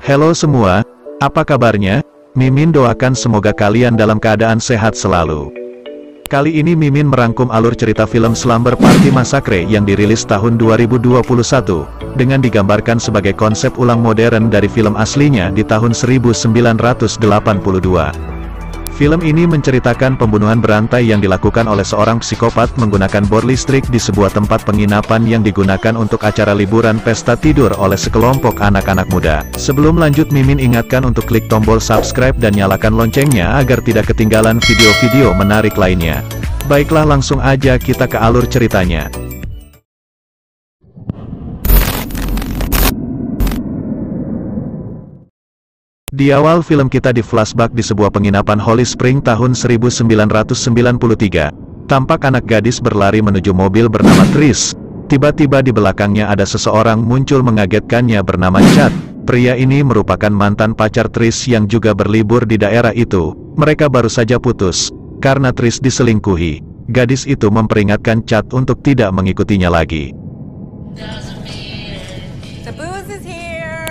Halo semua, apa kabarnya? Mimin doakan semoga kalian dalam keadaan sehat selalu. Kali ini Mimin merangkum alur cerita film Slumber Party Massacre yang dirilis tahun 2021, dengan digambarkan sebagai konsep ulang modern dari film aslinya di tahun 1982. Film ini menceritakan pembunuhan berantai yang dilakukan oleh seorang psikopat menggunakan bor listrik di sebuah tempat penginapan yang digunakan untuk acara liburan pesta tidur oleh sekelompok anak-anak muda. Sebelum lanjut, Mimin ingatkan untuk klik tombol subscribe dan nyalakan loncengnya agar tidak ketinggalan video-video menarik lainnya. Baiklah, langsung aja kita ke alur ceritanya. Di awal film kita di flashback di sebuah penginapan Holly Spring tahun 1993. Tampak anak gadis berlari menuju mobil bernama Trish. Tiba-tiba di belakangnya ada seseorang muncul mengagetkannya bernama Chad. Pria ini merupakan mantan pacar Trish yang juga berlibur di daerah itu. Mereka baru saja putus, karena Trish diselingkuhi. Gadis itu memperingatkan Chad untuk tidak mengikutinya lagi.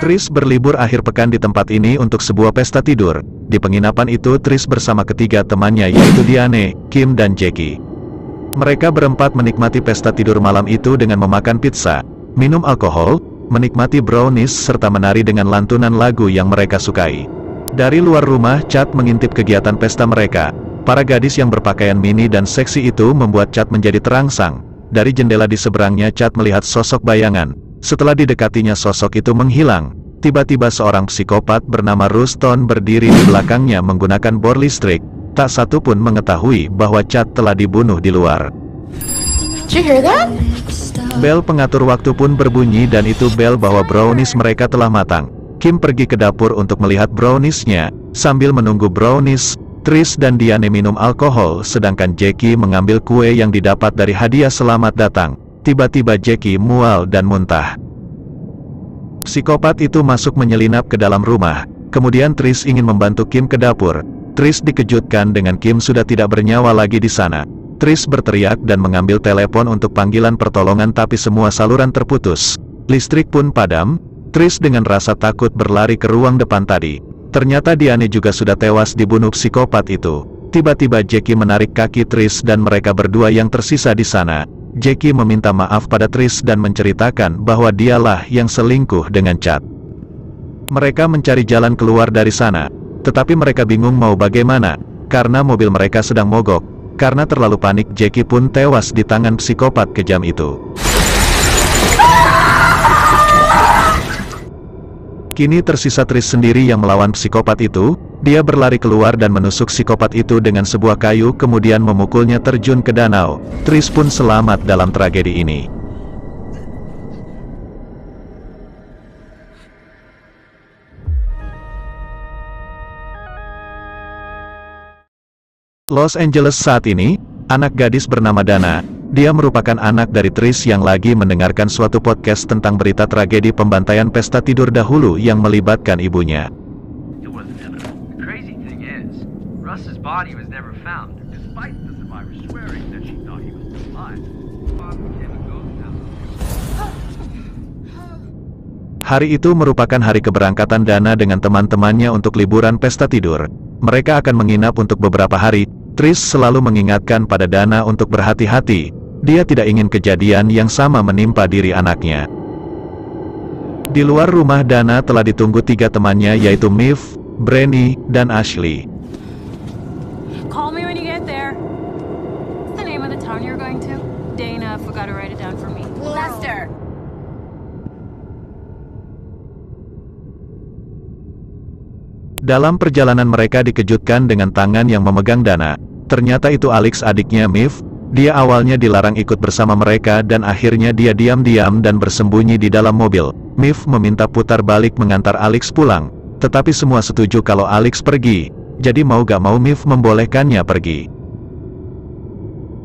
Trish berlibur akhir pekan di tempat ini untuk sebuah pesta tidur. Di penginapan itu Trish bersama ketiga temannya yaitu Diane, Kim dan Jackie. Mereka berempat menikmati pesta tidur malam itu dengan memakan pizza, minum alkohol, menikmati brownies serta menari dengan lantunan lagu yang mereka sukai. Dari luar rumah, Chad mengintip kegiatan pesta mereka. Para gadis yang berpakaian mini dan seksi itu membuat Chad menjadi terangsang. Dari jendela di seberangnya Chad melihat sosok bayangan. Setelah didekatinya sosok itu menghilang, tiba-tiba seorang psikopat bernama Ruston berdiri di belakangnya menggunakan bor listrik. Tak satu pun mengetahui bahwa Chad telah dibunuh di luar. Bel pengatur waktu pun berbunyi dan itu bel bahwa brownies mereka telah matang. Kim pergi ke dapur untuk melihat browniesnya. Sambil menunggu brownies, Trish dan Diane minum alkohol sedangkan Jackie mengambil kue yang didapat dari hadiah selamat datang. Tiba-tiba Jackie mual dan muntah. Psikopat itu masuk menyelinap ke dalam rumah. Kemudian Trish ingin membantu Kim ke dapur. Trish dikejutkan dengan Kim sudah tidak bernyawa lagi di sana. Trish berteriak dan mengambil telepon untuk panggilan pertolongan tapi semua saluran terputus. Listrik pun padam. Trish dengan rasa takut berlari ke ruang depan tadi. Ternyata Diane juga sudah tewas dibunuh psikopat itu. Tiba-tiba Jackie menarik kaki Trish dan mereka berdua yang tersisa di sana. Jackie meminta maaf pada Trish dan menceritakan bahwa dialah yang selingkuh dengan Chad. Mereka mencari jalan keluar dari sana, tetapi mereka bingung mau bagaimana, karena mobil mereka sedang mogok. Karena terlalu panik, Jackie pun tewas di tangan psikopat kejam itu. Kini tersisa Trish sendiri yang melawan psikopat itu. Dia berlari keluar dan menusuk psikopat itu dengan sebuah kayu kemudian memukulnya terjun ke danau. Trish pun selamat dalam tragedi ini. Los Angeles saat ini, anak gadis bernama Dana. Dia merupakan anak dari Trish yang lagi mendengarkan suatu podcast tentang berita tragedi pembantaian pesta tidur dahulu yang melibatkan ibunya. Russ's body was never found, despite the survivor swearing that she thought he was still alive. Bob became a ghost town. Hari itu merupakan hari keberangkatan Dana dengan teman-temannya untuk liburan pesta tidur. Mereka akan menginap untuk beberapa hari. Trish selalu mengingatkan pada Dana untuk berhati-hati. Dia tidak ingin kejadian yang sama menimpa diri anaknya. Di luar rumah Dana telah ditunggu tiga temannya yaitu Miv, Brenny, dan Ashley. Call me when you get there. What's the name of the town you're going to? Dana forgot to write it down for me. Lester. Dalam perjalanan mereka dikejutkan dengan tangan yang memegang Dana. Ternyata itu Alex, adiknya Miv. Dia awalnya dilarang ikut bersama mereka dan akhirnya dia diam-diam dan bersembunyi di dalam mobil. Miv meminta putar balik mengantar Alex pulang. Tetapi semua setuju kalau Alex pergi. Jadi mau gak mau Miv membolehkannya pergi.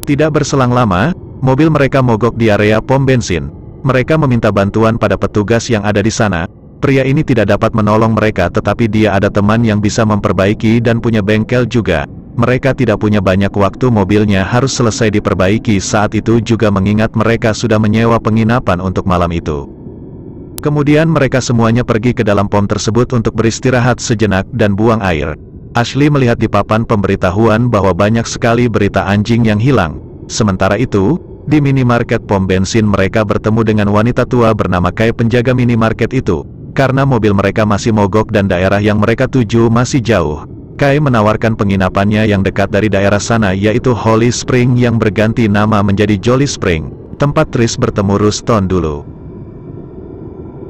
Tidak berselang lama, mobil mereka mogok di area pom bensin. Mereka meminta bantuan pada petugas yang ada di sana. Pria ini tidak dapat menolong mereka tetapi dia ada teman yang bisa memperbaiki dan punya bengkel juga. Mereka tidak punya banyak waktu, mobilnya harus selesai diperbaiki saat itu juga mengingat mereka sudah menyewa penginapan untuk malam itu. Kemudian mereka semuanya pergi ke dalam pom tersebut untuk beristirahat sejenak dan buang air. Ashley melihat di papan pemberitahuan bahwa banyak sekali berita anjing yang hilang. Sementara itu, di minimarket pom bensin mereka bertemu dengan wanita tua bernama Kai, penjaga minimarket itu. Karena mobil mereka masih mogok dan daerah yang mereka tuju masih jauh, Kai menawarkan penginapannya yang dekat dari daerah sana, yaitu Holly Spring yang berganti nama menjadi Jolly Spring, tempat Trish bertemu Ruston dulu.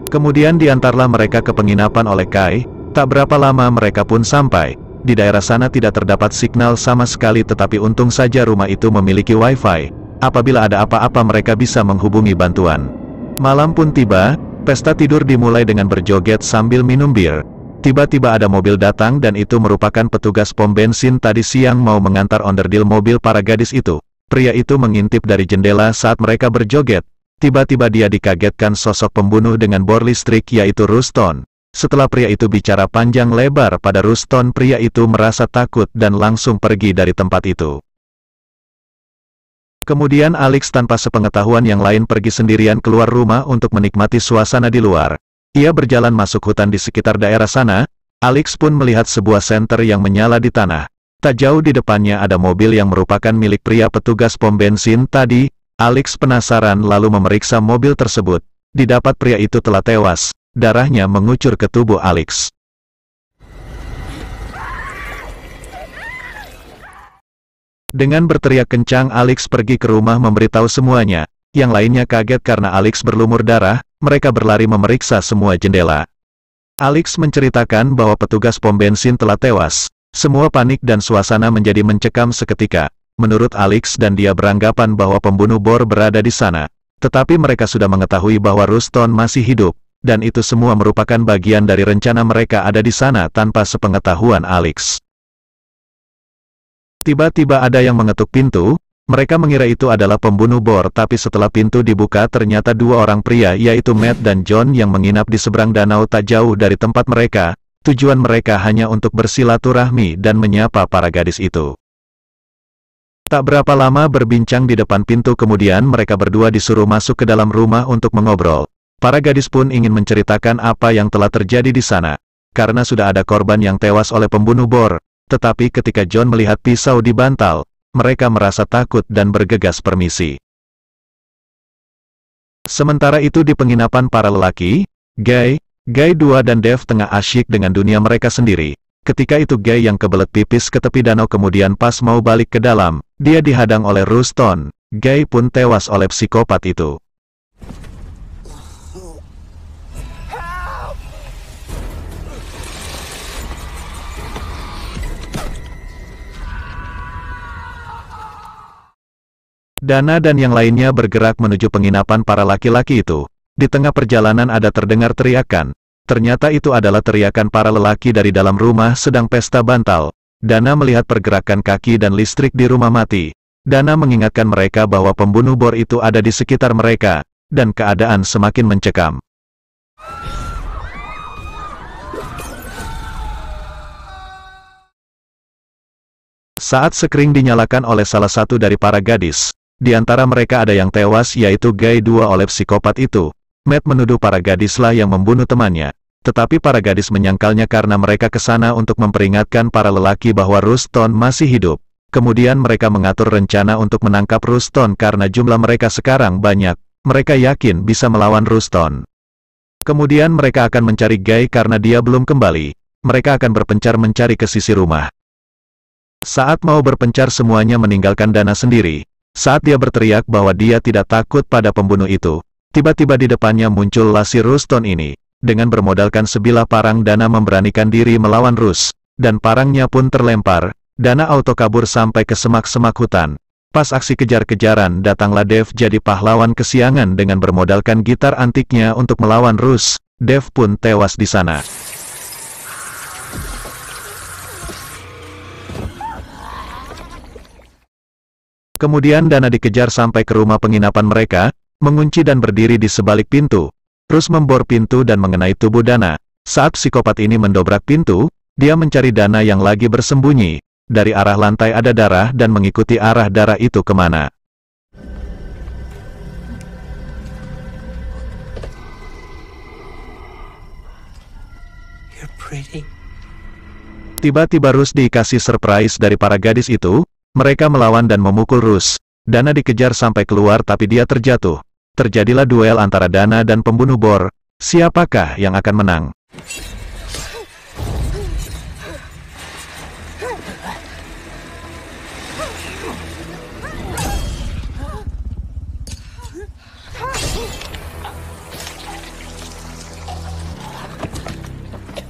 Kemudian diantarlah mereka ke penginapan oleh Kai. Tak berapa lama mereka pun sampai. Di daerah sana tidak terdapat signal sama sekali, tetapi untung saja rumah itu memiliki wifi. Apabila ada apa-apa mereka bisa menghubungi bantuan. Malam pun tiba, pesta tidur dimulai dengan berjoget sambil minum bir. Tiba-tiba ada mobil datang dan itu merupakan petugas pom bensin tadi siang mau mengantar onderdil mobil para gadis itu. Pria itu mengintip dari jendela saat mereka berjoget. Tiba-tiba dia dikagetkan sosok pembunuh dengan bor listrik, yaitu Ruston. Setelah pria itu bicara panjang lebar pada Ruston, pria itu merasa takut dan langsung pergi dari tempat itu. Kemudian Alex tanpa sepengetahuan yang lain pergi sendirian keluar rumah untuk menikmati suasana di luar. Ia berjalan masuk hutan di sekitar daerah sana. Alex pun melihat sebuah senter yang menyala di tanah. Tak jauh di depannya ada mobil yang merupakan milik pria petugas pom bensin tadi. Alex penasaran lalu memeriksa mobil tersebut. Didapat pria itu telah tewas. Darahnya mengucur ke tubuh Alex. Dengan berteriak kencang, Alex pergi ke rumah memberitahu semuanya. Yang lainnya kaget karena Alex berlumur darah. Mereka berlari memeriksa semua jendela. Alex menceritakan bahwa petugas pom bensin telah tewas. Semua panik dan suasana menjadi mencekam seketika. Menurut Alex dan dia beranggapan bahwa pembunuh bor berada di sana. Tetapi mereka sudah mengetahui bahwa Ruston masih hidup. Dan itu semua merupakan bagian dari rencana mereka ada di sana tanpa sepengetahuan Alex. Tiba-tiba ada yang mengetuk pintu. Mereka mengira itu adalah pembunuh bor, tapi setelah pintu dibuka ternyata dua orang pria, yaitu Matt dan John, yang menginap di seberang danau tak jauh dari tempat mereka. Tujuan mereka hanya untuk bersilaturahmi dan menyapa para gadis itu. Tak berapa lama berbincang di depan pintu, kemudian mereka berdua disuruh masuk ke dalam rumah untuk mengobrol. Para gadis pun ingin menceritakan apa yang telah terjadi di sana. Karena sudah ada korban yang tewas oleh pembunuh bor. Tetapi ketika John melihat pisau di bantal, mereka merasa takut dan bergegas permisi. Sementara itu di penginapan para lelaki, Guy 2 dan Dave tengah asyik dengan dunia mereka sendiri. Ketika itu Guy yang kebelet pipis ke tepi danau, kemudian pas mau balik ke dalam, dia dihadang oleh Ruston. Guy pun tewas oleh psikopat itu. Dana dan yang lainnya bergerak menuju penginapan para laki-laki itu. Di tengah perjalanan ada terdengar teriakan. Ternyata itu adalah teriakan para lelaki dari dalam rumah sedang pesta bantal. Dana melihat pergerakan kaki dan listrik di rumah mati. Dana mengingatkan mereka bahwa pembunuh bor itu ada di sekitar mereka, dan keadaan semakin mencekam. Saat sekring dinyalakan oleh salah satu dari para gadis, di antara mereka ada yang tewas, yaitu Guy 2 oleh psikopat itu. Matt menuduh para gadislah yang membunuh temannya. Tetapi para gadis menyangkalnya karena mereka ke sana untuk memperingatkan para lelaki bahwa Ruston masih hidup. Kemudian mereka mengatur rencana untuk menangkap Ruston karena jumlah mereka sekarang banyak. Mereka yakin bisa melawan Ruston. Kemudian mereka akan mencari Guy karena dia belum kembali. Mereka akan berpencar mencari ke sisi rumah. Saat mau berpencar semuanya meninggalkan Dana sendiri. Saat dia berteriak bahwa dia tidak takut pada pembunuh itu, tiba-tiba di depannya muncullah si Ruston ini. Dengan bermodalkan sebilah parang, Dana memberanikan diri melawan Rus, dan parangnya pun terlempar. Dana auto kabur sampai ke semak-semak hutan. Pas aksi kejar-kejaran, datanglah Dave jadi pahlawan kesiangan dengan bermodalkan gitar antiknya untuk melawan Rus. Dave pun tewas di sana. Kemudian Dana dikejar sampai ke rumah penginapan mereka, mengunci dan berdiri di sebalik pintu. Rus membor pintu dan mengenai tubuh Dana. Saat psikopat ini mendobrak pintu, dia mencari Dana yang lagi bersembunyi. Dari arah lantai ada darah dan mengikuti arah darah itu kemana. You're pretty. Tiba-tiba Rus dikasih surprise dari para gadis itu, mereka melawan dan memukul Rus. Dana dikejar sampai keluar tapi dia terjatuh. Terjadilah duel antara Dana dan pembunuh bor. Siapakah yang akan menang?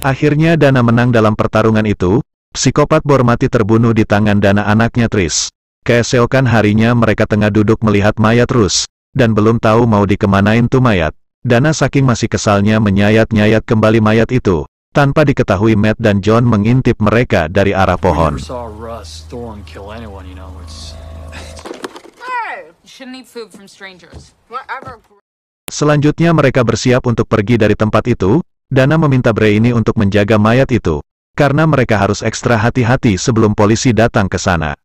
Akhirnya Dana menang dalam pertarungan itu. Psikopat bor mati terbunuh di tangan Dana anaknya Tris. Keesokan harinya mereka tengah duduk melihat mayat Rus, dan belum tahu mau dikemanain tuh mayat. Dana saking masih kesalnya menyayat-nyayat kembali mayat itu. Tanpa diketahui Matt dan John mengintip mereka dari arah pohon. Selanjutnya mereka bersiap untuk pergi dari tempat itu. Dana meminta Brainy untuk menjaga mayat itu, karena mereka harus ekstra hati-hati sebelum polisi datang ke sana.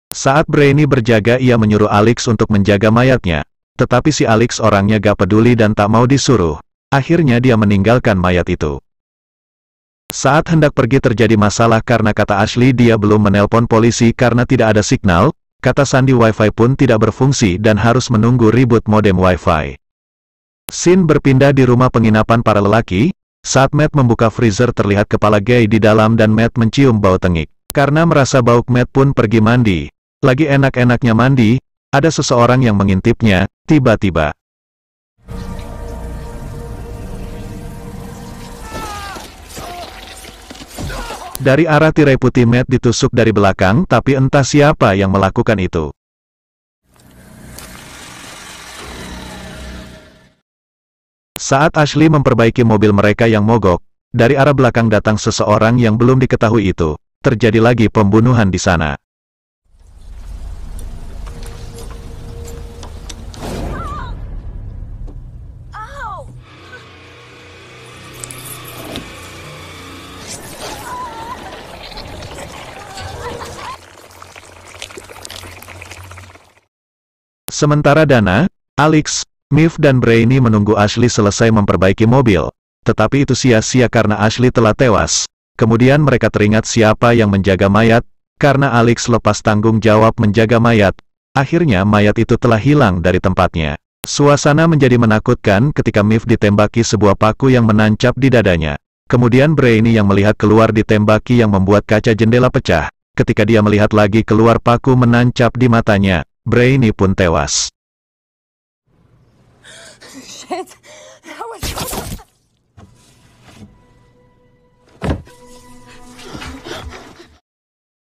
Saat Brainy berjaga ia menyuruh Alex untuk menjaga mayatnya, tetapi si Alex orangnya gak peduli dan tak mau disuruh. Akhirnya dia meninggalkan mayat itu. Saat hendak pergi terjadi masalah karena kata Ashley dia belum menelpon polisi karena tidak ada signal, kata Sandy Wi-Fi pun tidak berfungsi dan harus menunggu reboot modem Wi-Fi. Scene berpindah di rumah penginapan para lelaki. Saat Matt membuka freezer terlihat kepala Guy di dalam dan Matt mencium bau tengik. Karena merasa bau, Matt pun pergi mandi. Lagi enak-enaknya mandi, ada seseorang yang mengintipnya. Tiba-tiba dari arah tirai putih Matt ditusuk dari belakang, tapi entah siapa yang melakukan itu. Saat Ashley memperbaiki mobil mereka yang mogok, dari arah belakang datang seseorang yang belum diketahui itu. Terjadi lagi pembunuhan di sana. Sementara Dana, Alex, Miv dan Brainy menunggu Ashley selesai memperbaiki mobil. Tetapi itu sia-sia karena Ashley telah tewas. Kemudian mereka teringat siapa yang menjaga mayat, karena Alex lepas tanggung jawab menjaga mayat. Akhirnya mayat itu telah hilang dari tempatnya. Suasana menjadi menakutkan ketika Miv ditembaki sebuah paku yang menancap di dadanya. Kemudian Brainy yang melihat keluar ditembaki yang membuat kaca jendela pecah. Ketika dia melihat lagi keluar paku menancap di matanya, Brainy pun tewas.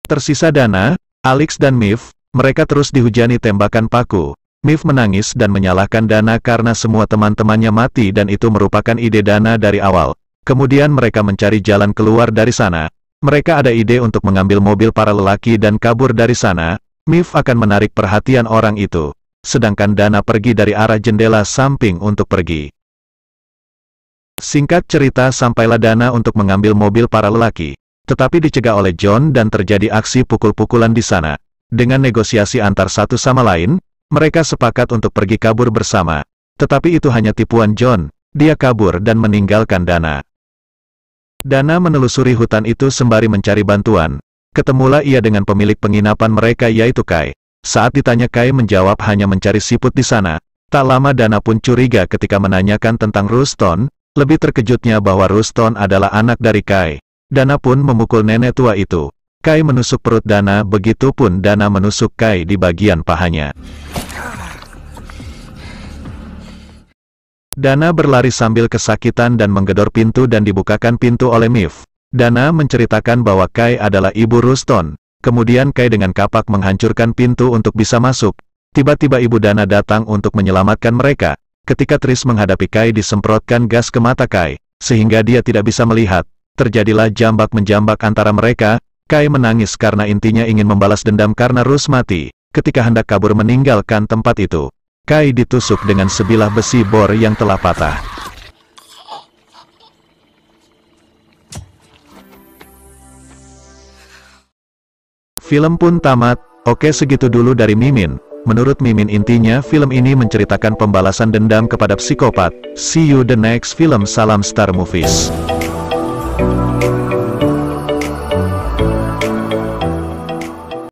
Tersisa Dana, Alex dan Miv. Mereka terus dihujani tembakan paku. Miv menangis dan menyalahkan Dana karena semua teman-temannya mati dan itu merupakan ide Dana dari awal. Kemudian mereka mencari jalan keluar dari sana. Mereka ada ide untuk mengambil mobil para lelaki dan kabur dari sana. Miv akan menarik perhatian orang itu. Sedangkan Dana pergi dari arah jendela samping untuk pergi. Singkat cerita sampailah Dana untuk mengambil mobil para lelaki. Tetapi dicegah oleh John dan terjadi aksi pukul-pukulan di sana. Dengan negosiasi antar satu sama lain, mereka sepakat untuk pergi kabur bersama. Tetapi itu hanya tipuan John, dia kabur dan meninggalkan Dana. Dana menelusuri hutan itu sembari mencari bantuan. Ketemulah ia dengan pemilik penginapan mereka yaitu Kai. Saat ditanya Kai menjawab hanya mencari siput di sana. Tak lama Dana pun curiga ketika menanyakan tentang Ruston. Lebih terkejutnya bahwa Ruston adalah anak dari Kai. Dana pun memukul nenek tua itu. Kai menusuk perut Dana, begitupun Dana menusuk Kai di bagian pahanya. Dana berlari sambil kesakitan dan menggedor pintu dan dibukakan pintu oleh Miv. Dana menceritakan bahwa Kai adalah ibu Ruston. Kemudian Kai dengan kapak menghancurkan pintu untuk bisa masuk. Tiba-tiba ibu Dana datang untuk menyelamatkan mereka. Ketika Tris menghadapi Kai disemprotkan gas ke mata Kai, sehingga dia tidak bisa melihat. Terjadilah jambak-menjambak antara mereka. Kai menangis karena intinya ingin membalas dendam karena Rus mati. Ketika hendak kabur meninggalkan tempat itu, Kai ditusuk dengan sebilah besi bor yang telah patah. Film pun tamat. Oke, segitu dulu dari Mimin. Menurut Mimin, intinya film ini menceritakan pembalasan dendam kepada psikopat. See you the next film. Salam Star Movies.